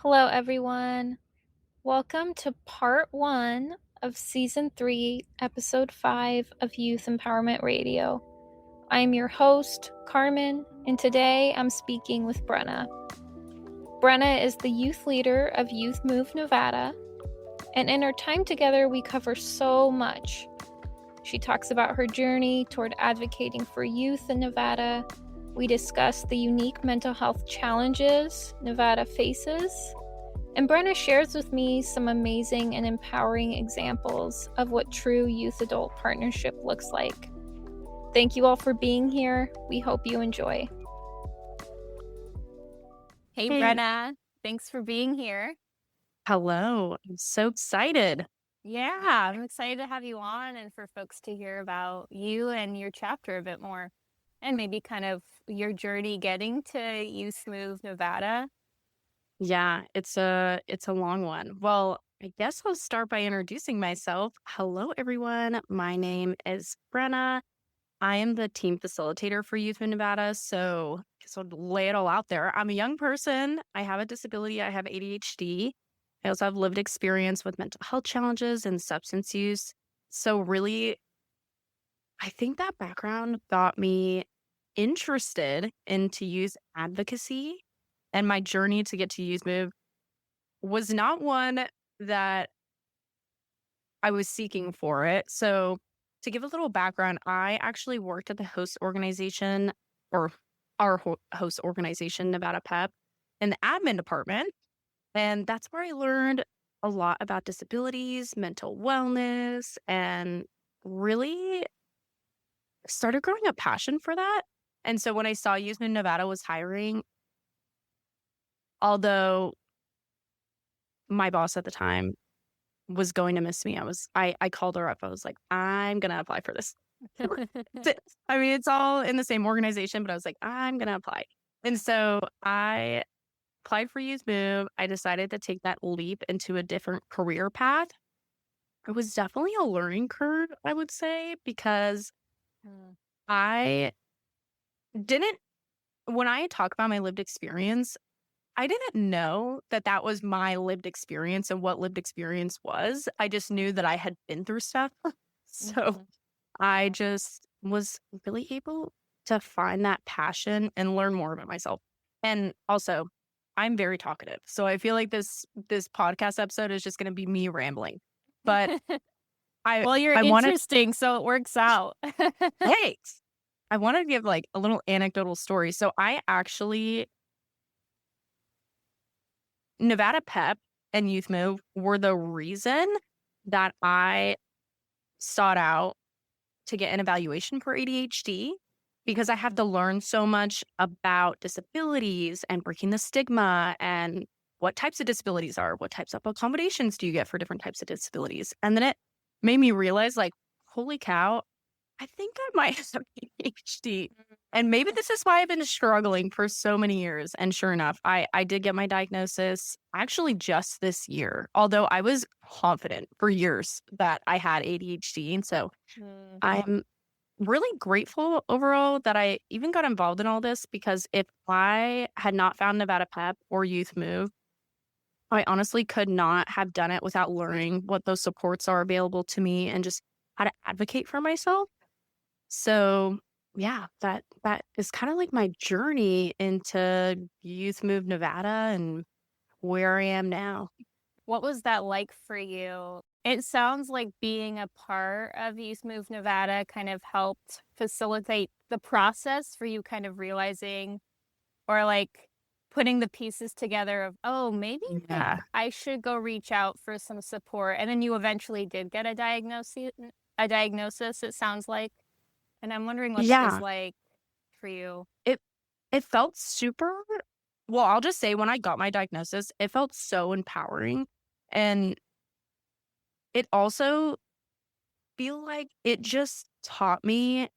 Hello, everyone. Welcome to part one of season 3, episode 5 of Youth Empowerment Radio. I'm your host, Carmen, and today I'm speaking with Brenna. Brenna is the youth leader of Youth Move Nevada, and in our time together, we cover so much. She talks about her journey toward advocating for youth in Nevada. We discuss the unique mental health challenges Nevada faces. And Brenna shares with me some amazing and empowering examples of what true youth-adult partnership looks like. Thank you all for being here. We hope you enjoy. Hey, Brenna. Thanks for being here. Hello. I'm so excited. Yeah, I'm excited to have you on and for folks to hear about you and your chapter a bit more and maybe kind of your journey getting to Youth Move Nevada. Yeah, it's a long one. Well, I guess I'll start by introducing myself. Hello, everyone. My name is Brenna. I am the team facilitator for Youth in Nevada. So I guess I'll lay it all out there. I'm a young person. I have a disability. I have ADHD. I also have lived experience with mental health challenges and substance use. So really, I think that background got me interested into youth advocacy, and my journey to get to Youth Move was not one that I was seeking for it. So to give a little background, I actually worked at the host organization or our host organization, Nevada PEP, in the admin department. And that's where I learned a lot about disabilities, mental wellness, and really started growing a passion for that. And so when I saw Youth in Nevada was hiring, although my boss at the time was going to miss me, I called her up. I was like, I'm going to apply for this. I mean, it's all in the same organization, but I was like, I'm going to apply. And so I applied for Youth Move. I decided to take that leap into a different career path. It was definitely a learning curve, I would say, because I didn't, when I talk about my lived experience, I didn't know that that was my lived experience and what lived experience was. I just knew that I had been through stuff. So I just was really able to find that passion and learn more about myself. And also, I'm very talkative. So I feel like this podcast episode is just going to be me rambling. But Well, you're interesting, so it works out. Thanks. I want to give like a little anecdotal story. So Nevada PEP and Youth Move were the reason that I sought out to get an evaluation for ADHD, because I have to learn so much about disabilities and breaking the stigma and what types of disabilities are, what types of accommodations do you get for different types of disabilities. And then it made me realize, like, holy cow, I think I might have ADHD. And maybe this is why I've been struggling for so many years. And sure enough, I did get my diagnosis actually just this year, although I was confident for years that I had ADHD. And so I'm really grateful overall that I even got involved in all this, because if I had not found Nevada PEP or Youth Move, I honestly could not have done it without learning what those supports are available to me and just how to advocate for myself. So yeah, that is kind of like my journey into Youth Move Nevada and where I am now. What was that like for you? It sounds like being a part of Youth Move Nevada kind of helped facilitate the process for you kind of realizing or like putting the pieces together of, oh, maybe I should go reach out for some support. And then you eventually did get a diagnosis, it sounds like. And I'm wondering what that was like for you. It felt super, well, I'll just say when I got my diagnosis, it felt so empowering. And it also feel like it just taught me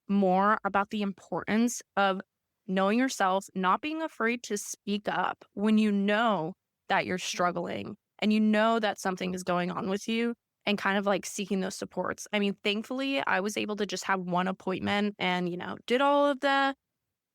more about the importance of knowing yourself, not being afraid to speak up when you know that you're struggling and you know that something is going on with you, and kind of like seeking those supports. I mean, thankfully, I was able to just have one appointment and, did all of the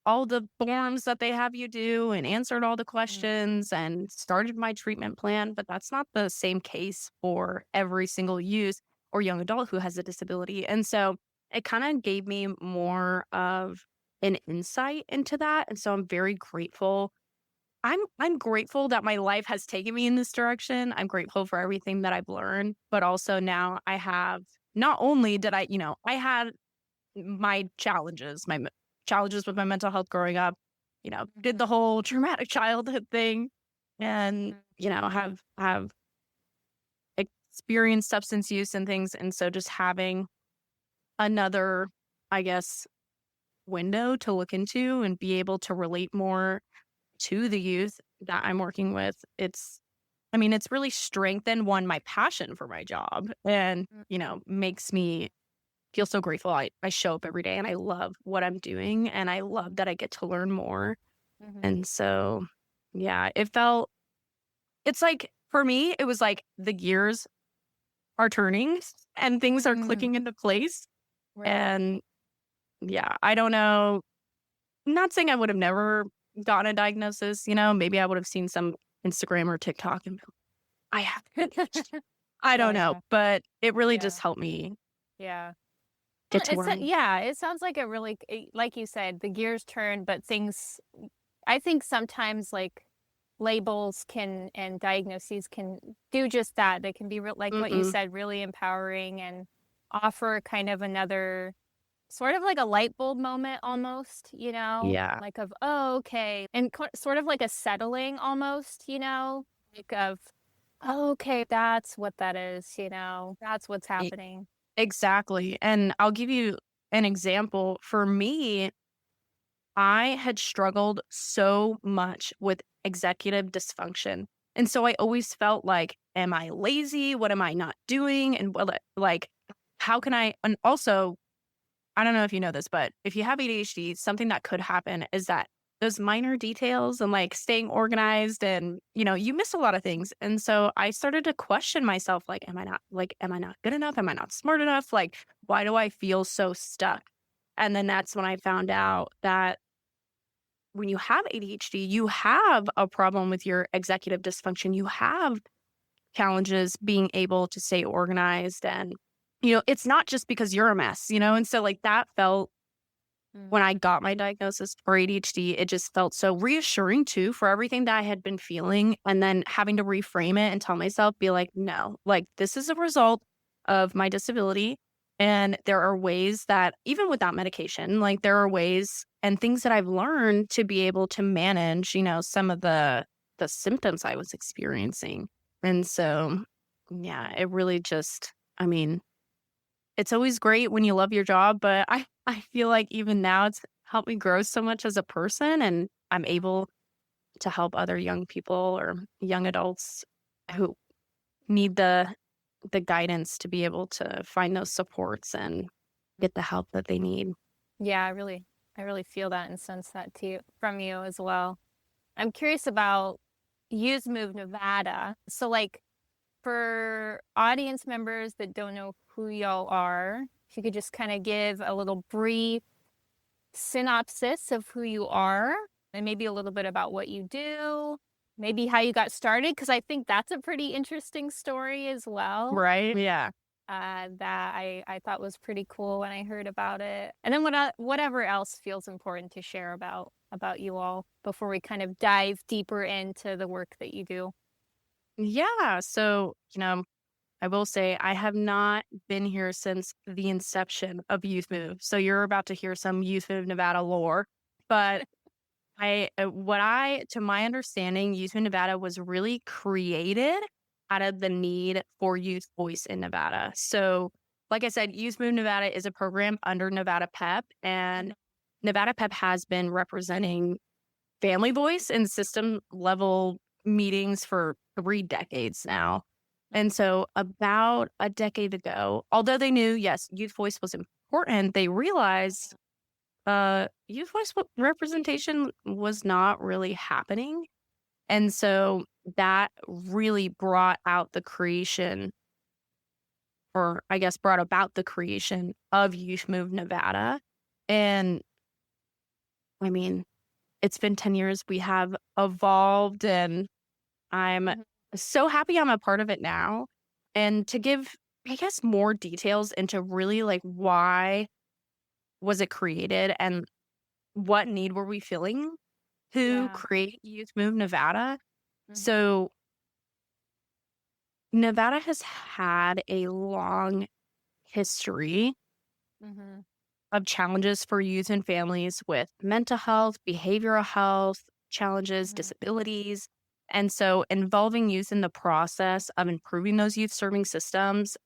all the forms that they have you do and answered all the questions and started my treatment plan. But that's not the same case for every single youth or young adult who has a disability. And so it kind of gave me more of an insight into that. And so I'm very grateful. I'm grateful that my life has taken me in this direction. I'm grateful for everything that I've learned, but also now I have, not only did I, I had my challenges, challenges with my mental health growing up, did the whole traumatic childhood thing and, have experienced substance use and things. And so just having another, I guess, window to look into and be able to relate more to the youth that I'm working with, it's really strengthened my passion for my job and, makes me feel so grateful. I show up every day and I love what I'm doing and I love that I get to learn more. And so, yeah, it's like, for me, it was like the gears are turning and things are clicking into place. Right. And yeah, I don't know. I'm not saying I would have never gotten a diagnosis, maybe I would have seen some Instagram or TikTok and I have ADHD. I don't know, but it really just helped me Yeah. get to It's where I'm. it sounds like it really, like you said, the gears turn, but I think sometimes like labels and diagnoses can do just that. They can be like what you said, really empowering and offer kind of another sort of like a light bulb moment almost, Yeah. like of, oh, okay. And sort of like a settling almost, like of, oh, okay, that's what that is, that's what's happening. Exactly. And I'll give you an example. For me, I had struggled so much with executive dysfunction. And so I always felt like, am I lazy? What am I not doing? And like, how can I? And also, I don't know if you know this, but if you have ADHD, something that could happen is that those minor details and like staying organized and, you miss a lot of things. And so I started to question myself, like, am I not good enough? Am I not smart enough? Like, why do I feel so stuck? And then that's when I found out that when you have ADHD, you have a problem with your executive dysfunction. You have challenges being able to stay organized and, it's not just because you're a mess, and so like that felt when I got my diagnosis for ADHD, it just felt so reassuring too for everything that I had been feeling. And then having to reframe it and tell myself, be like, no, like this is a result of my disability. And there are ways that even without medication, like there are ways and things that I've learned to be able to manage, some of the symptoms I was experiencing. And so, yeah, it really just, it's always great when you love your job, but I feel like even now it's helped me grow so much as a person and I'm able to help other young people or young adults who need the guidance to be able to find those supports and get the help that they need. Yeah, I really feel that and sense that too from you as well. I'm curious about Youth Move Nevada. So like for audience members that don't know who y'all are, if you could just kind of give a little brief synopsis of who you are and maybe a little bit about what you do, maybe how you got started, because I think that's a pretty interesting story as well. Right? Yeah. That I thought was pretty cool when I heard about it. And then whatever else feels important to share about you all before we kind of dive deeper into the work that you do. Yeah. So, I will say I have not been here since the inception of Youth Move. So you're about to hear some Youth Move Nevada lore. But to my understanding, Youth Move Nevada was really created out of the need for youth voice in Nevada. So, like I said, Youth Move Nevada is a program under Nevada PEP, and Nevada PEP has been representing family voice in system level meetings for 3 decades now. And so about a decade ago, although they knew, yes, youth voice was important, they realized youth voice representation was not really happening. And so that really brought about the creation of Youth Move Nevada. And I mean, it's been 10 years. We have evolved, and I'm Mhm. so happy I'm a part of it now. And to give, I guess, more details into really like why was it created and what need were we filling to Yeah. create Youth Move Nevada. Mhm. So Nevada has had a long history Mhm. of challenges for youth and families with mental health, behavioral health challenges, Mhm. disabilities. And so involving youth in the process of improving those youth serving systems,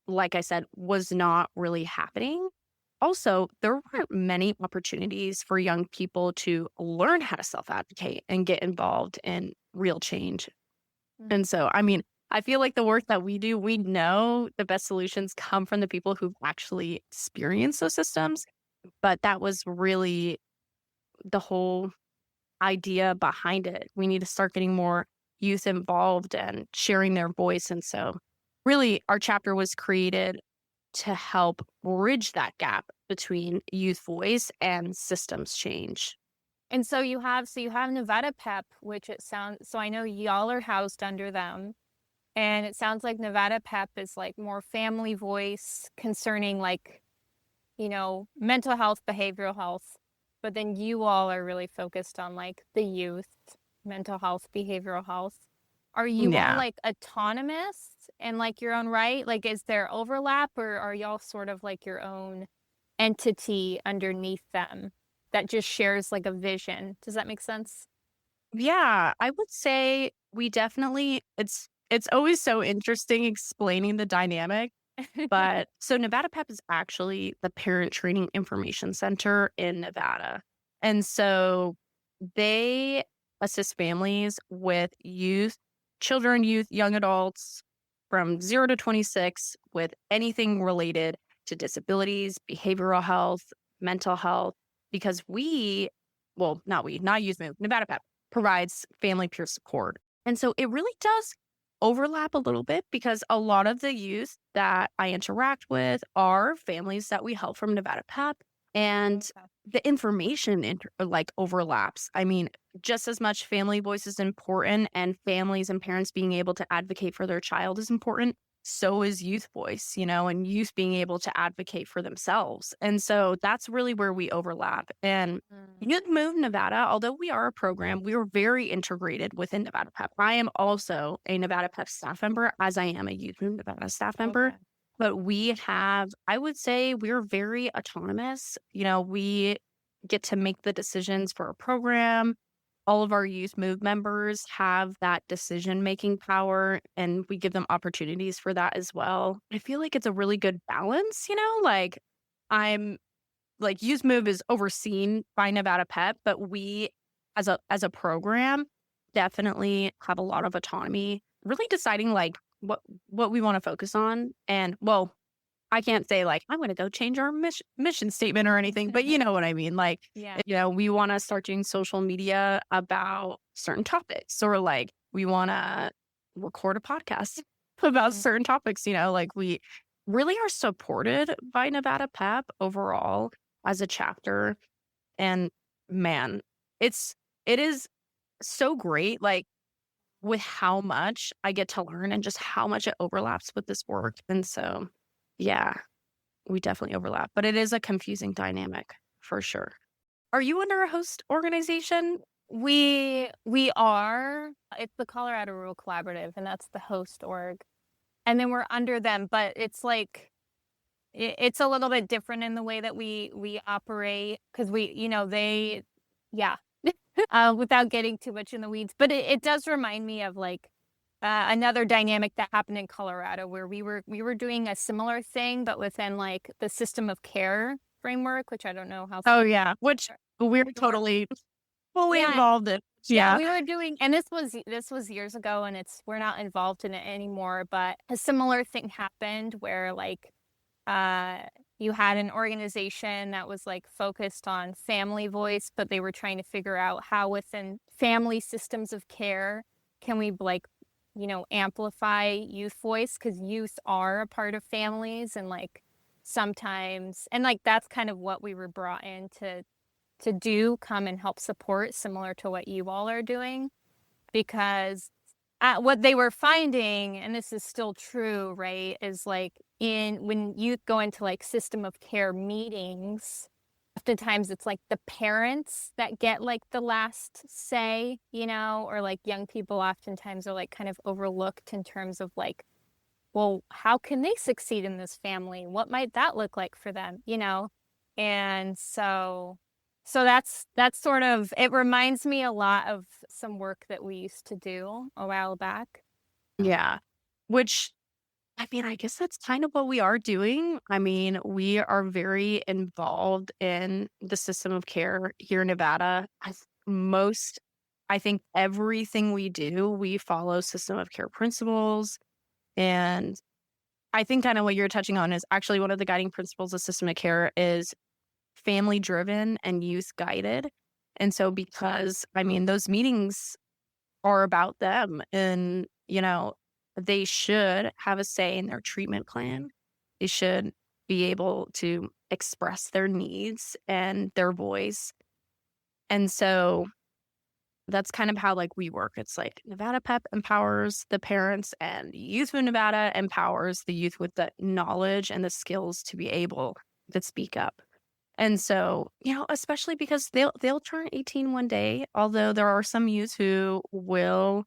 like I said, was not really happening. Also, there weren't many opportunities for young people to learn how to self advocate and get involved in real change. Mhm. And so, I mean, I feel like the work that we do, we know the best solutions come from the people who've actually experienced those systems. But that was really the whole idea behind it. We need to start getting more youth involved and sharing their voice. And so, really, our chapter was created to help bridge that gap between youth voice and systems change. And so you have Nevada PEP, which it sounds so I know y'all are housed under them. And it sounds like Nevada PEP is like more family voice concerning like, mental health, behavioral health. But then you all are really focused on like the youth, mental health, behavioral health. Are you all Yeah. like autonomous and like your own right? Like, is there overlap or are y'all sort of like your own entity underneath them that just shares like a vision? Does that make sense? Yeah, I would say we definitely it's always so interesting explaining the dynamic. But so Nevada PEP is actually the Parent Training Information Center in Nevada. And so they assist families with youth, young adults from 0 to 26 with anything related to disabilities, behavioral health, mental health, because not Youth Move, Nevada PEP provides family peer support. And so it really does overlap a little bit because a lot of the youth that I interact with are families that we help from Nevada PEP, and Okay. the information like overlaps. I mean, just as much family voice is important and families and parents being able to advocate for their child is important. So is youth voice, and youth being able to advocate for themselves. And so that's really where we overlap. And Mm. Youth Move Nevada, although we are a program, we are very integrated within Nevada PEP. I am also a Nevada PEP staff member, as I am a Youth Move Nevada staff member. Okay. But I would say we're very autonomous. We get to make the decisions for a program. All of our Youth Move members have that decision making power, and we give them opportunities for that as well. I feel like it's a really good balance, like I'm Youth Move is overseen by Nevada PEP, but we as a program definitely have a lot of autonomy, really deciding like what we want to focus on. And well, I can't say like I'm going to go change our mission statement or anything, but you know what I mean. Like, Yeah. we want to start doing social media about certain topics, or like we want to record a podcast about Mm. certain topics. Like we really are supported by Nevada PEP overall as a chapter. And man, it is so great. Like with how much I get to learn and just how much it overlaps with this work. And so, yeah, we definitely overlap, but it is a confusing dynamic for sure. Are you under a host organization? We are. It's the Colorado Rural Collaborative, and that's the host org. And then we're under them, but it's like it's a little bit different in the way that we operate because they, yeah. Without getting too much in the weeds, but it does remind me of like another dynamic that happened in Colorado where we were doing a similar thing, but within like the system of care framework, which I don't know how. Oh, yeah, which we're totally fully Yeah, involved in. yeah, Yeah. we were doing, and this was years ago, and we're not involved in it anymore. But a similar thing happened where like uh, you had an organization that was like focused on family voice, but they were trying to figure out how within family systems of care can we like amplify youth voice because youth are a part of families and like sometimes and like that's kind of what we were brought in to to do come and help support, similar to what you all are doing, because what they were finding, and this is still true, right, is like when youth go into like system of care meetings, oftentimes it's like the parents that get like the last say, or like young people oftentimes are like kind of overlooked in terms of like, well, how can they succeed in this family? What might that look like for them, And so that's sort of, it reminds me a lot of some work that we used to do a while back. Yeah. Which, I mean, I guess that's kind of what we are doing. I mean, we are very involved in the system of care here in Nevada. I think everything we do, we follow system of care principles. And I think kind of what you're touching on is actually one of the guiding principles of system of care is family driven and youth guided. And so because I mean those meetings are about them and they should have a say in their treatment plan. They should be able to express their needs and their voice. And so that's kind of how like we work. It's like Nevada PEP empowers the parents and Youth of Nevada empowers the youth with the knowledge and the skills to be able to speak up. And so, especially because they'll turn 18 one day, although there are some youth who will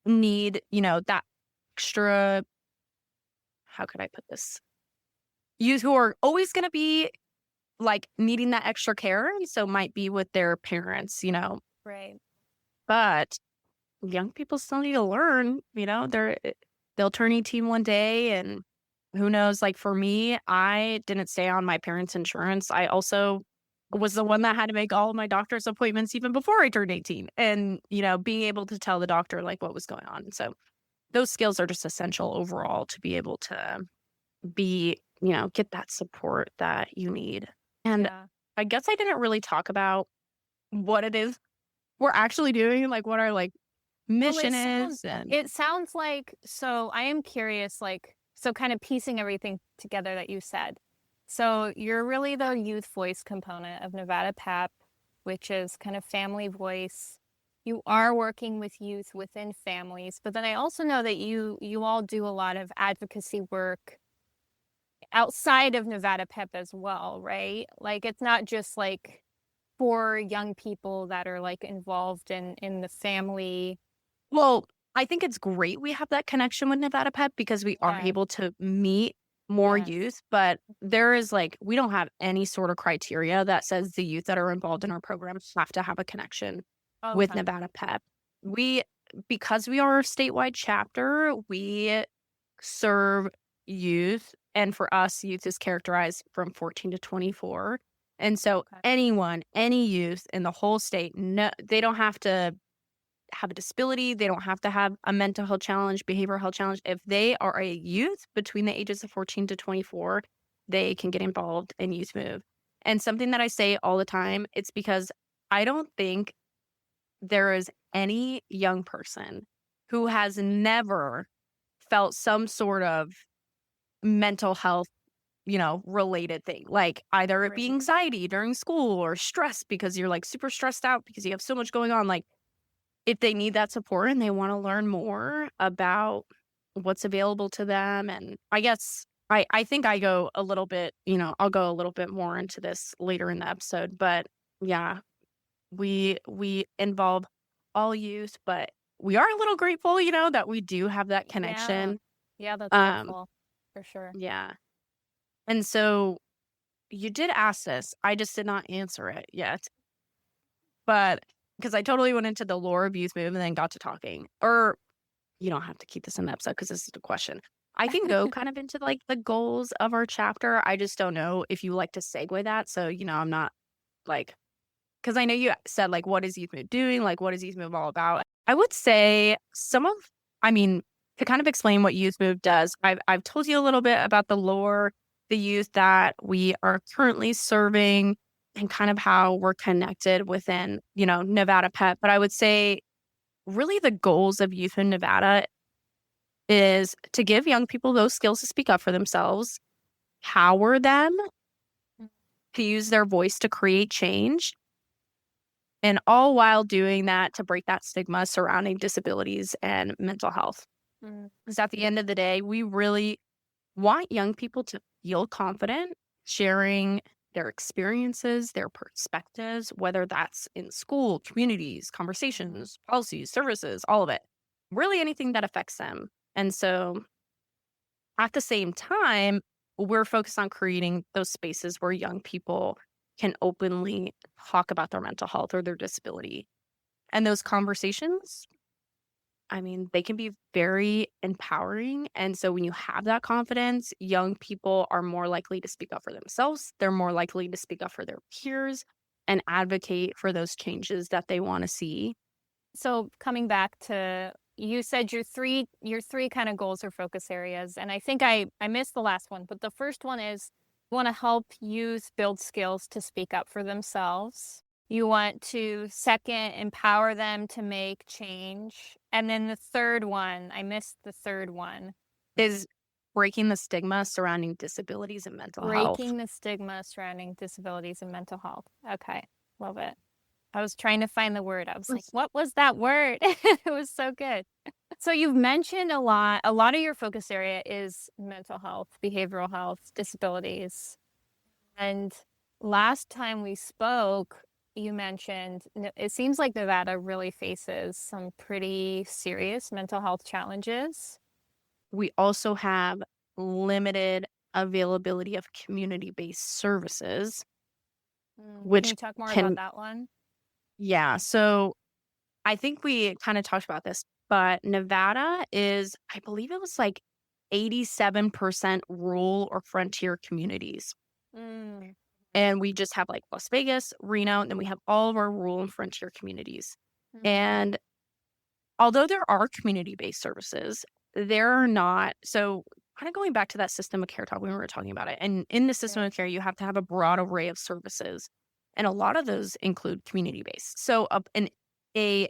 need, that extra, how could I put this? Youth who are always going to be like needing that extra care. And so might be with their parents, Right. but young people still need to learn, they'll turn 18 one day and who knows, like for me, I didn't stay on my parents' insurance. I also was the one that had to make all of my doctor's appointments even before I turned 18 and, being able to tell the doctor like what was going on. So those skills are just essential overall to be able to get that support that you need. And I guess I didn't really talk about what it is we're actually doing, like what our like mission is. It sounds like, so I am curious, like, so kind of piecing everything together that you said. So you're really the youth voice component of Nevada PEP, which is kind of family voice. You are working with youth within families, but then I also know that you all do a lot of advocacy work outside of Nevada PEP as well, right? Like it's not just like for young people that are like involved in the family. Well, I think it's great we have that connection with Nevada PEP because we are able to meet more youth, but there is like, we don't have any sort of criteria that says the youth that are involved in our program have to have a connection with Nevada PEP. Because we are a statewide chapter, we serve youth. And for us, youth is characterized from 14 to 24. And so any youth in the whole state, no, they don't have to have a disability. They don't have to have a mental health challenge, behavioral health challenge. If they are a youth between the ages of 14 to 24, they can get involved in Youth Move. And something that I say all the time, it's because I don't think there is any young person who has never felt some sort of mental health related thing, like either it be anxiety during school or stress because you're like super stressed out because you have so much going on. Like if they need that support and they want to learn more about what's available to them. And I guess I think I go a little bit, I'll go a little bit more into this later in the episode, but yeah, we involve all youth, but we are a little grateful, that we do have that connection. Yeah, that's helpful for sure. Yeah. And so you did ask this. I just did not answer it yet. But because I totally went into the lore of Youth Move and then got to talking. Or you don't have to keep this in the episode because this is the question. I can go kind of into like the goals of our chapter. I just don't know if you like to segue that. So, I'm not like, because I know you said like, what is Youth Move doing? Like, what is Youth Move all about? I would say to kind of explain what Youth Move does, I've told you a little bit about the lore, the youth that we are currently serving and kind of how we're connected within, Nevada PEP. But I would say really the goals of Youth in Nevada is to give young people those skills to speak up for themselves, power them, to use their voice to create change, and all while doing that to break that stigma surrounding disabilities and mental health. Because at the end of the day, we really want young people to feel confident sharing their experiences, their perspectives, whether that's in school, communities, conversations, policies, services, all of it. Really anything that affects them. And so at the same time, we're focused on creating those spaces where young people can openly talk about their mental health or their disability. And those conversations, I mean, they can be very empowering. And so when you have that confidence, young people are more likely to speak up for themselves. They're more likely to speak up for their peers and advocate for those changes that they want to see. So coming back to, you said your three kind of goals or focus areas, and I think I missed the last one, but the first one is you want to help youth build skills to speak up for themselves. You want to, second, empower them to make change. And then the third one, I missed the third one. Is breaking the stigma surrounding disabilities and mental health. Breaking the stigma surrounding disabilities and mental health. Okay, love it. I was trying to find the word. I was like, what was that word? It was so good. So you've mentioned a lot of your focus area is mental health, behavioral health, disabilities. And last time we spoke, you mentioned it seems like Nevada really faces some pretty serious mental health challenges. We also have limited availability of community-based services, Can which you talk more can, about that one? yeah. So I think we kind of talked about this, but Nevada is, I believe it was like 87% rural or frontier communities. Mm, And we just have like Las Vegas, Reno, and then we have all of our rural and frontier communities. mhm. And although there are community-based services, there are not. So kind of going back to that system of care talk when we were talking about it. And in the system Right. of care, you have to have a broad array of services. And a lot of those include community-based. So a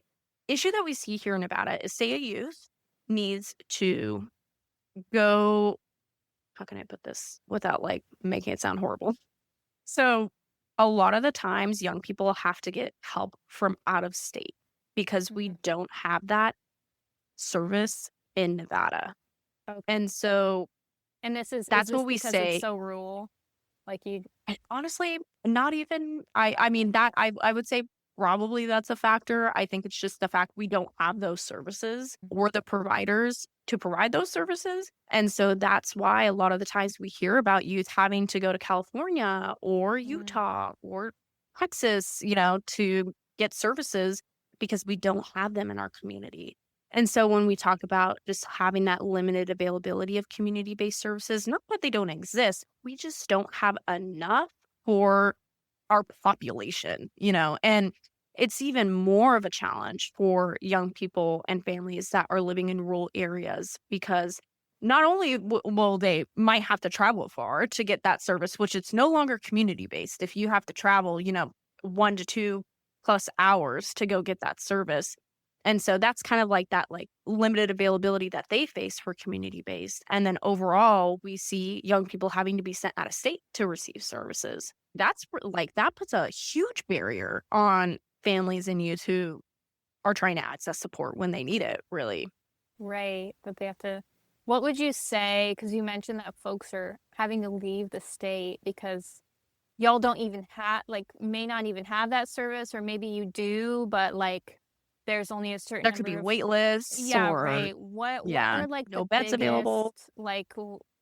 issue that we see here in Nevada is, say a youth needs to go, how can I put this without like making it sound horrible? So a lot of the times young people have to get help from out of state because we Mhm. don't have that service in Nevada. Okay. And so And is that's this what we because it's say. so rural? Like you, Honestly, not even, I mean that I would say probably that's a factor. I think it's just the fact we don't have those services or the providers to provide those services. And so that's why a lot of the times we hear about youth having to go to California or Mm, Utah or Texas, you know, to get services because we don't have them in our community. And so when we talk about just having that limited availability of community-based services, not that they don't exist, we just don't have enough for our population, you know, and it's even more of a challenge for young people and families that are living in rural areas because not only will they might have to travel far to get that service, which it's no longer community based. If you have to travel, you know, 1 to 2+ hours to go get that service. And so that's kind of like that like limited availability that they face for community based. And then overall, we see young people having to be sent out of state to receive services. Like that puts a huge barrier on families and youth who are trying to access support when they need it, really. right. That they have to. What would you say? Because you mentioned that folks are having to leave the state because y'all don't even have, like, may not even have that service, or maybe you do, but like, there's only a certain There could be number of. wait lists Yeah, or, right. What yeah, are like the no beds biggest, available. like,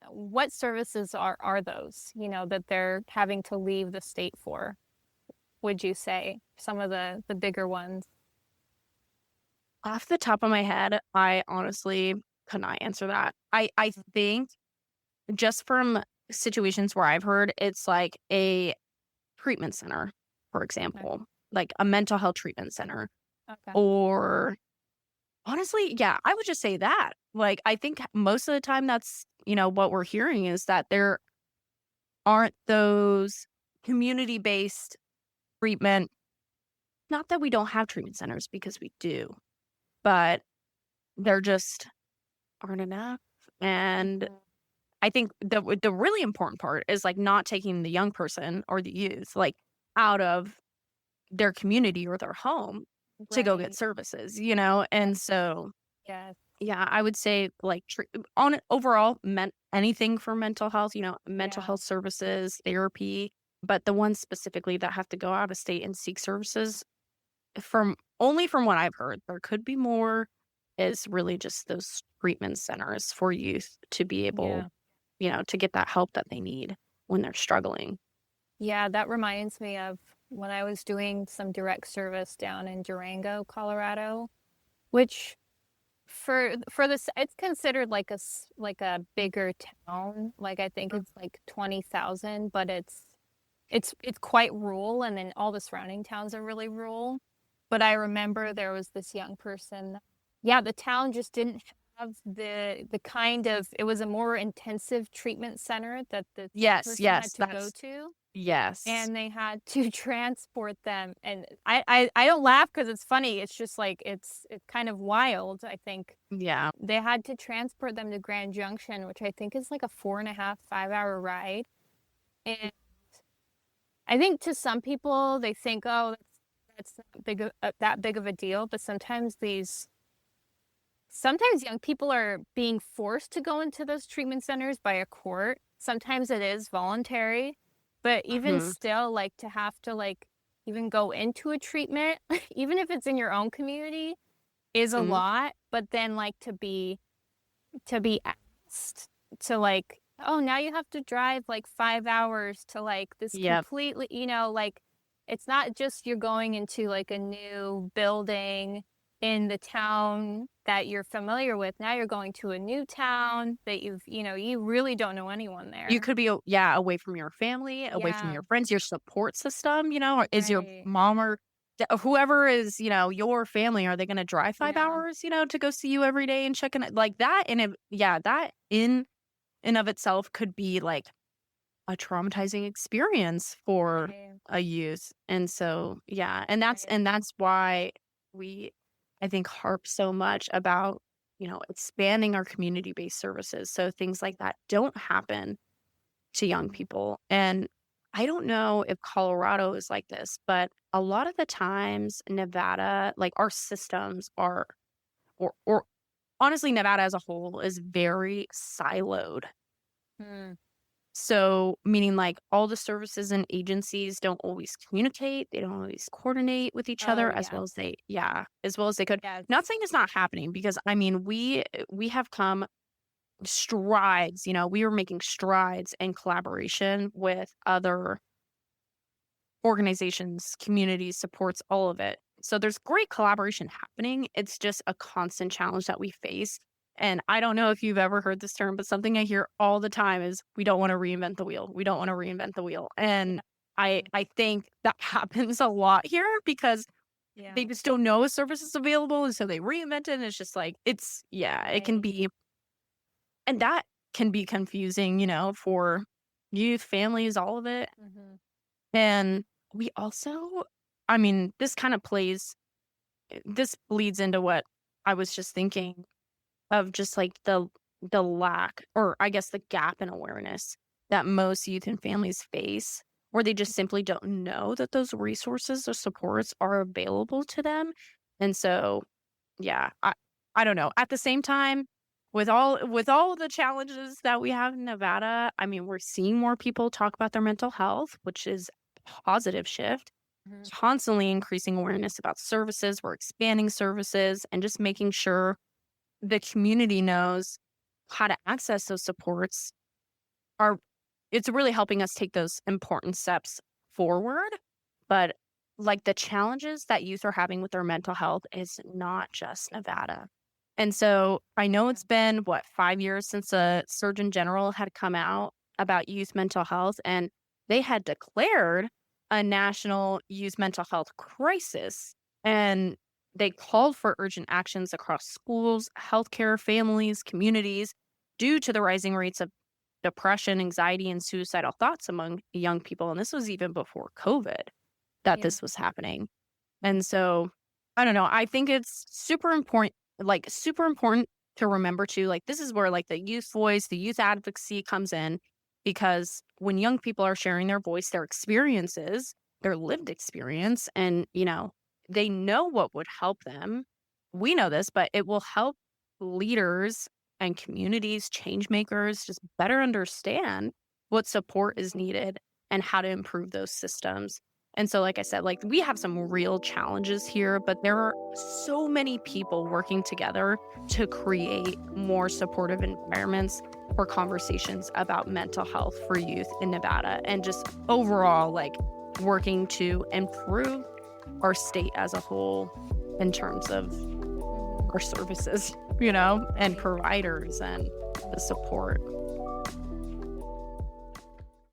what services are those? You know, that they're having to leave the state for? Would you say some of the bigger ones? Off the top of my head, I honestly could not answer that. I think just from situations where I've heard, it's like a treatment center, for Okay. example, like a mental health treatment center. Okay. Or honestly, yeah, I would just say that. Like, I think most of the time that's, you know, what we're hearing is that there aren't those community based treatment. Not that we don't have treatment centers because we do, but there just aren't enough. And Mhm. I think the really important part is like not taking the young person or the youth like out of their community or their home to go get Right. services, you know? And Yes. so, Yes. yeah, I would say like on overall meant anything for mental health, you know, mental Yeah. health services, therapy, but the ones specifically that have to go out of state and seek services from what I've heard, there could be more is really just those treatment centers for youth to be able, Yeah. you know, to get that help that they need when they're struggling. Yeah, that reminds me of when I was doing some direct service down in Durango, Colorado, which for this it's considered like like a bigger town. Like I think it's like 20,000, but it's quite rural, and then all the surrounding towns are really rural. But I remember there was this young person. Yeah, the town just didn't have the kind of, it was a more intensive treatment center that the Yes, person had yes, to go that's to, yes. and they had to transport them. And I don't laugh because it's funny. It's just like it's kind of wild. I think Yeah. they had to transport them to Grand Junction, which I think is like a 4.5, 5 hour ride. And I think to some people they think, oh, that's not that big of a deal. But sometimes young people are being forced to go into those treatment centers by a court. Sometimes it is voluntary, but even Mhm. still, like to have to like even go into a treatment, even if it's in your own community, is a Mhm. lot. But then like to be asked to like, oh, now you have to drive like 5 hours to like this Yep. completely, like it's not just you're going into like a new building in the town that you're familiar with. Now you're going to a new town that you really don't know anyone You there. could be, yeah, away from your family, away from Yeah, your friends, your support system, you know, or is your right. mom or whoever is, you know, your family, are they going to drive 5 Yeah, hours, you know, to go see you every day and check in like that? And if, yeah, that in and of itself could be like a traumatizing experience for right, a youth. And so, yeah, and that's right. and that's why we I think harp so much about, you know, expanding our community-based services so things like that don't happen to young Mhm. people. And I don't know if Colorado is like this, but a lot of the times Nevada, like our systems are or honestly Nevada as a whole is very siloed. Hmm. So, meaning like all the services and agencies don't always communicate, they don't always coordinate with each Oh other as well yes, as as well as they could. yes. Not saying it's not happening because I mean, we have come strides, you know, we were making strides in collaboration with other organizations, communities, supports, all of it. So there's great collaboration happening. It's just a constant challenge that we face. And I don't know if you've ever heard this term, but something I hear all the time is we don't want to reinvent the wheel. We don't want to reinvent the wheel. And Yeah, I think that happens a lot here because they yeah, just don't know a service is available. And so they reinvent it. And it's just like, it can right. be, and that can be confusing, you know, for youth, families, all of it. Hmm. And we also I mean, this bleeds into what I was just thinking of just like the lack or I guess the gap in awareness that most youth and families face where they just simply don't know that those resources or supports are available to them. And so, yeah, I don't know. At the same time, with all the challenges that we have in Nevada, I mean, we're seeing more people talk about their mental health, which is a positive shift. Hmm. Constantly increasing awareness about services, we're expanding services and just making sure the community knows how to access those supports are it's really helping us take those important steps forward. But like the challenges that youth are having with their mental health is not just Nevada. And so I know it's been 5 years since a surgeon general had come out about youth mental health and they had declared a national youth mental health crisis. And they called for urgent actions across schools, healthcare, families, communities due to the rising rates of depression, anxiety, and suicidal thoughts among young people. And this was even before COVID that Yeah. this was happening. And so I don't know. I think it's super important, like super important to remember to, like, this is where like the youth voice, the youth advocacy comes in, because when young people are sharing their voice, their experiences, their lived experience, and, they know what would help them. We know this, but it will help leaders and communities, change makers, just better understand what support is needed and how to improve those systems. And so, like I said, like, we have some real challenges here, but there are so many people working together to create more supportive environments for conversations about mental health for youth in Nevada, and just overall, like, working to improve our state as a whole in terms of our services, and providers and the support.